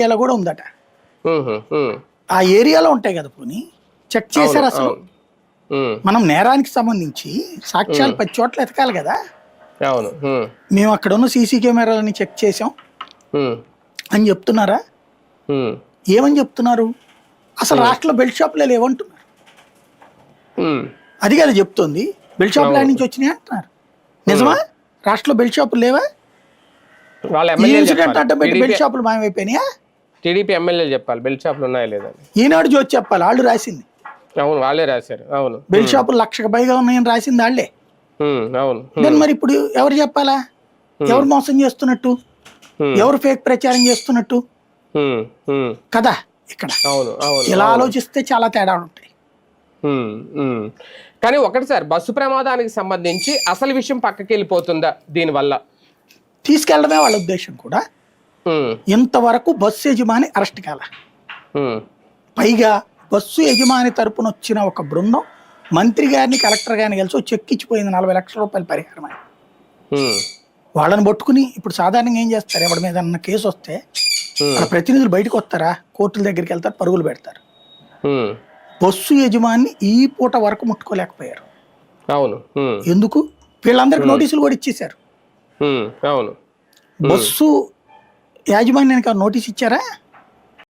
ఏరియాలో కూడా ఉందట. ఉహు, ఉమ్, ఆ ఏరియాలో ఉంటాయి కదా, పోనీ చెక్ అవును చేశారు అసలు. అవును. ఉమ్, మనం నేరానికి సంబంధించి సాక్ష్యాలు ఉమ్, 10 చోట్ల ఎతకాలి కదా. అవును. ఉమ్, మేము అక్కడ ఉన్న సీసీ కెమెరాలని చెక్ చేసాం ఉమ్, అని చెప్తున్నారా? ఉమ్, ఏమని చెప్తున్నారు? అసలు ఉమ్, రాష్ట్రంలో బెల్ట్ షాపులే లేవంటున్నారు. ఉమ్, అది కదా చెప్తోంది. బెల్ట్ షాపులు అవును. ఆడి నుంచి వచ్చినాయి అంటున్నారు. ఉమ్, నిజమా? రాష్ట్రంలో బెల్ట్ షాపులు లేవా? వాళ్ళ ఈ ఎమ్మెల్యేలు ఇన్సిడెంట్ చెప్పాలి. అడ్డం పెట్టి బెల్ట్ షాపులు మాయమైపోయినాయా? టీడీపీ ఎమ్మెల్యేలు చెప్పాలి బెల్ట్ షాపులు ఉన్నాయా లేదని. ఈనాడు జ్యోతి చెప్పాలి, వాళ్ళు రాసింది. అవును, వాళ్ళే రాశారు. అవును. బెల్ట్ షాపులు 1,00,000కు పైగా ఉన్నాయని రాసింది వాళ్ళే. అవును. దాన్ని మరి ఇప్పుడు ఎవరు చెప్పాలా? ఎవరు మోసం చేస్తున్నట్టు, ఎవరు ఫేక్ ప్రచారం చేస్తున్నట్టు కదా ఇక్కడ. అవును అవును ఇలా అవును. ఆలోచిస్తే చాలా తేడా ఉంటాయి. ఉమ్, ఉమ్. కానీ ఒకటి సార్, బస్సు ప్రమాదానికి సంబంధించి అసలు విషయం పక్కకి వెళ్ళిపోతుందా దీనివల్ల? తీసుకెళ్లడమే వాళ్ళ ఉద్దేశం కూడా. ఉమ్, ఇంతవరకు బస్సు యజమాని అరెస్ట్ కాల. ఉమ్, పైగా బస్సు యజమాని తరపున వచ్చిన ఒక బృందం మంత్రి గారిని, కలెక్టర్ గారిని కలిసి ఓ చెక్ ఇచ్చిపోయింది, 40 లక్షల రూపాయల పరిహారం అని. ఉమ్, వాళ్ళని పట్టుకుని ఇప్పుడు సాధారణంగా ఏం చేస్తారు, ఎవరి మీద కేసు వస్తే వాళ్ళ ప్రతినిధులు బయటకు వస్తారా, కోర్టుల దగ్గరికి వెళ్తారు, పరుగులు పెడతారు. ఉమ్, బస్సు యజమాని ఈ పూట వరకు ముట్టుకోలేకపోయారు. అవును. ఎందుకు? వీళ్ళందరికీ నోటీసులు కూడా ఇచ్చేశారు. అవును. బస్సు యాజమాన్యానికి నోటీస్ ఇచ్చారా?